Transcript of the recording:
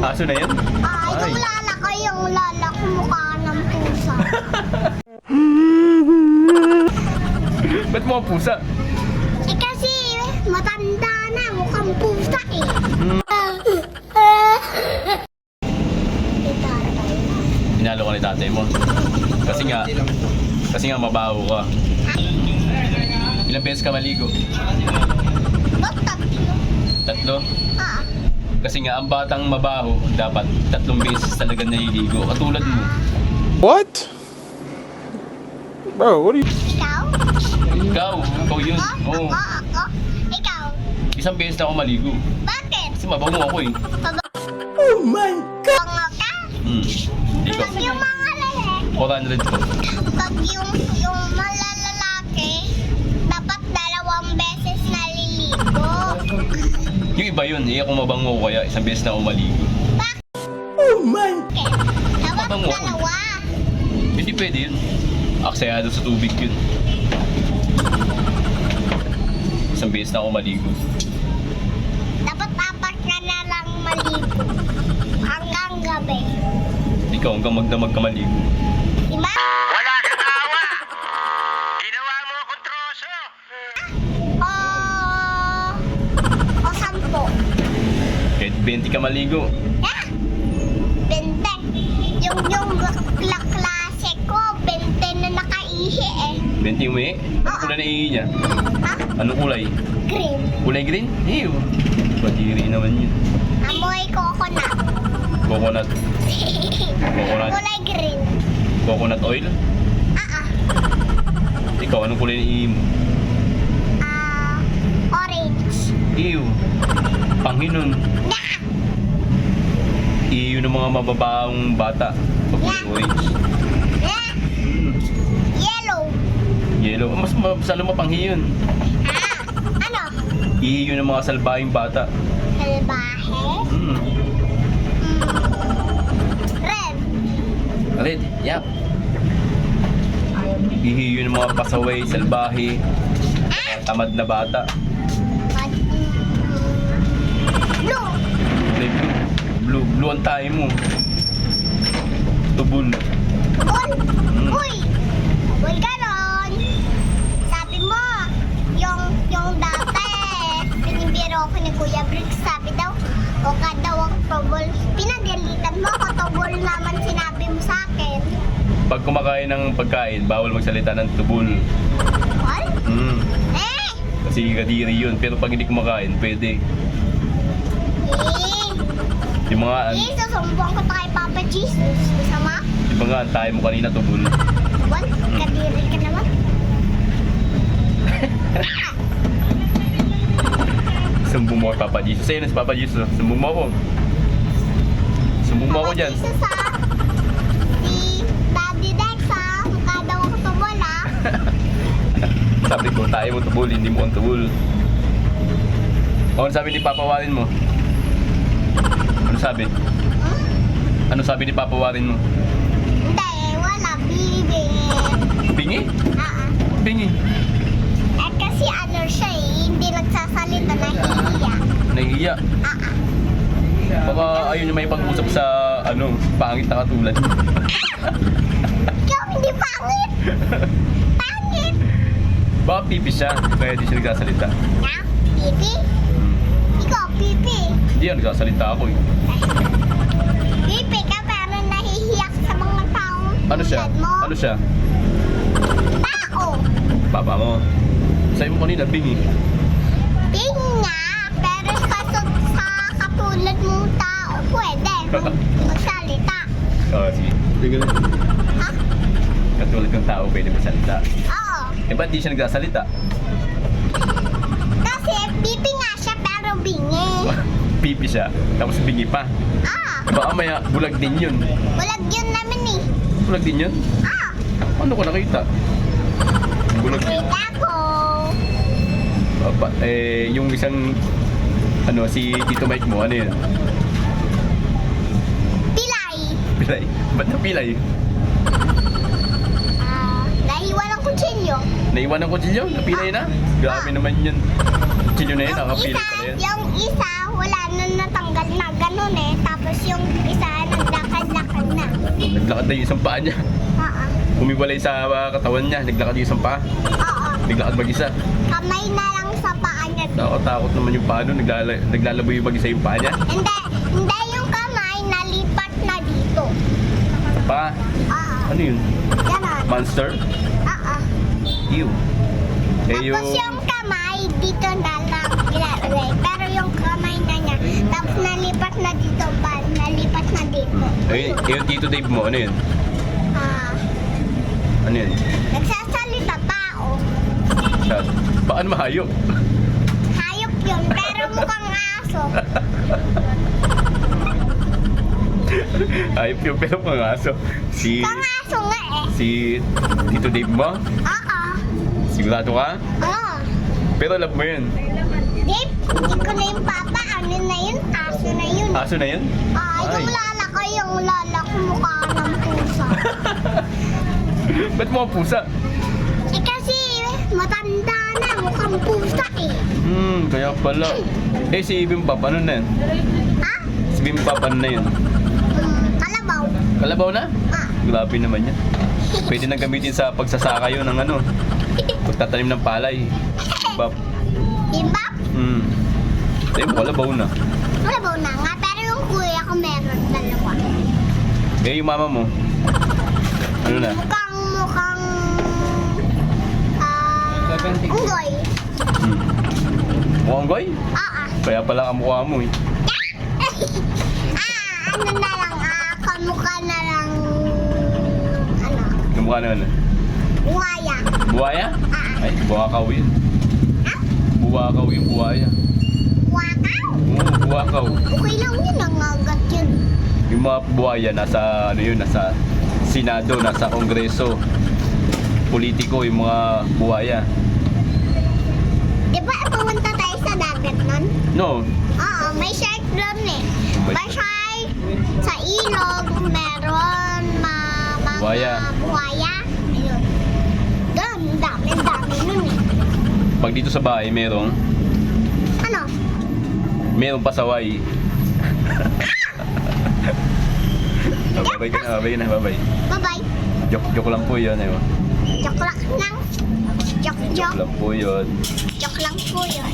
Aso na yan? Yung lala ko, mukha ng pusa. Ba't mo ang pusa? Eh kasi, matanda na, mukhang pusa eh. Hinalo ka ni tatay mo. Kasi nga mabaho ka. Ilang beses ka maligo? Ba't tatlo? Tatlo? Ah. Kasi nga ang batang mabaho dapat 3 beses talaga naliligo. Katulad mo. What? Bro, what are you... Ikaw yun. Oo. Ako? Ikaw? 1 beses na ako maligo. Bakit? Kasi mabango ako eh. Oh my God! Bango ka? Ikaw. Pag yung mga lalaki, 400 ko. pag yung malalalaki, dapat 2 beses naliligo. Yung iba yun, ako mabango ko kaya 1 beses na ako maligo. Oh my... Bakit? Dapat Mabango ako. 2. Hindi pwede yun. Aksayado sa tubig yun. 1 beses na ako maligo. Dapat 4 ka na lang maligo. Hanggang gabi. Ikaw hanggang magdamag ka maligo. Diba? Wala kang awa! Ginawa mo akong troso! O 10. Kahit 20 ka maligo. Ah! 20. Yung klase ko, 20 na nakaihi eh. 20 umi? Anong kulay na ihi niya? Ha? Anong kulay? Green. Kulay green? Ew. Badiri naman yun. Amoy coconut. Coconut. Coconut. Kulay green. Coconut oil? Ah. Ikaw, anong kulay na ihi mo? Orange. Ew. Panghinon. Nah! Ihi ng mga mababaong bata. Pag orange. Nah! Yellow. Yellow. Mas salo mapanghi yun. Ano? Ihi yun ng mga salbahing bata. Salbahe. Red. Red. Yap. Ihi yun ng mga pasaway, salbahe, tamad na bata. Blue. Kulay blue. Blue ang tayo mo. Tubol. Bul. Uy. Uy, ganon. Sabi mo, yung dati, pinibiro ko ni Kuya Briggs, sabi daw, o ka daw ang tubol. Pinagalitan mo ako, tubol naman sinabi mo sa akin. Pag kumakain ng pagkain, bawal magsalita ng tubol. What? Eh! Kasi kadiri yun. Pero pag hindi kumakain, pwede. Yung mga, Susumbong ko to kay Papa Jesus. Masama? yung mga antay mo kanina tubol. What? Kadiri ka naman? Sumbong mo kay Papa Jesus. Sa'yo na si Papa Jesus. Sumbong mo ako. Sumbong mo ako dyan. Papa Jesus, ah. Si Daddy Dex, ah. Mukha daw ako tubol, ah. Sabi ko, tayo mo tubol, hindi mo ang tubol. Ano sabi ni Papa Warren mo? Ano sabi? Ano sabi ni Papa Warren mo? Hindi, wala. Bibi. Bingi? Bingi. Eh, kasi ano siya eh. Hindi nagsasalita, nahihiya. Nahihiya. Baka ayaw niya may pag-usap sa pangit na katulad. Ikaw hindi pangit. Pangit. Baka pipi siya, kaya di siya nagsasalita. Na? Pipi? Ikaw, pipi. Hindi yan, nagsasalita ako eh. Pipi ka pero nahihiya ka sa mga taong Ano siya? tulad mo. Ano siya? Tao. Papa mo. Sabi mo kanina, bingi. Ping nga, pero sa katulad mong tao, pwede magsalita. Oo, sige. Sige na. Ha? Katulad ng tao, pwede magsalita. Oo. Eh, ba't di siya nagsasalita? Kasi pipi nga siya pero bingi. Pipi siya, tapos bingi pa. Eh, baka maya, bulag din yun. Bulag yun naman eh. Bulag din yun? Ano ko nakita? Bulag din. Kita ko. Yung isang, si Tito Mike mo, ano yun? Pilay. Pilay? Ba't na pilay? Nahiwa ng kutsilyo. Naiwan ng kutsilyo? Napilay na? Grabe naman yun. Kutsilyo na yun, nakapilay pala yan. Yung isa, wala na natanggal na nun eh. Tapos yung isa naglakad-lakad na. Naglakad na yung isang paa niya. Oo. Humiwalay sa katawan niya. Naglakad yung isang paa. Oo. Naglakad mag-isa. Kamay na lang sa paa niya. Takot naman yung paa nun. Naglalaboy yung mag-isa yung paa niya. Hindi yung kamay nalipat na dito. Paa? Oo. Ano yun? Ganon. Monster? Oo. Ew. Eh Tapos yung kamay dito na lang ilalagay. Pero yung kamay na niya, tapos nalipat na dito pa, nalipat na dito. yung Tito Dave mo, ano yun? Ah, Ano yun? nagsasalita tao. Siya. Paano mahayop? Hayop yun, pero mukhang aso. Hayop yung pero pang aso. Mukhang aso nga eh. Si Tito Dave mo? Oo. Sigurado ka? Oo. Pero alam mo yun. Dave, hindi ko na yung papa. Ano na yun? Aso na yun. Aso na yun? Yung lala ko, mukha ng pusa. Ba't mo ang pusa? Eh kasi matanda na, mukhang pusa eh. Kaya pala. Eh si Bimbap, ano na yun? Ha? Si Bimbap, ano na yun? Kalabaw. Kalabaw na? Ah. Grabe naman yan. Pwede nang gamitin sa pagsasaka yun ng ano. Pagtatanim ng palay. Bimbap. Bimbap? Sa'yo, kalabaw na. Kalabaw na nga, pero yung kuya ko meron dalawa. Eh yung mama mo? Ano na? Mukhang, unggoy. Mukhang goy? Oo. Kaya pala kamukha mo eh. Ano na lang, kamukha na lang, ano, Kamukha na ano? buhaya. Buhaya? Ah. Ay, buwakaw yun. Ha? Buwakaw yung buhaya. Wakaw? Oo, buwakaw. Okay lang yun, nangagat yun. Yung mga buhaya nasa ano yun, nasa Senado, nasa Kongreso. Politiko yung mga buhaya. Di ba pumunta tayo sa dagat nun? No, Oo, may shark doon eh. May- May shark sa ilog, meron mga Buhaya. buhaya. Ayun. Doon, dami nun eh. pag dito sa bahay merong Ano? pasaway. Babay ka na, babay na, babay. Bye-bye. Joke lang po yun, eh. Joke lang. Joke Joke lang po yun. Joke lang po yun.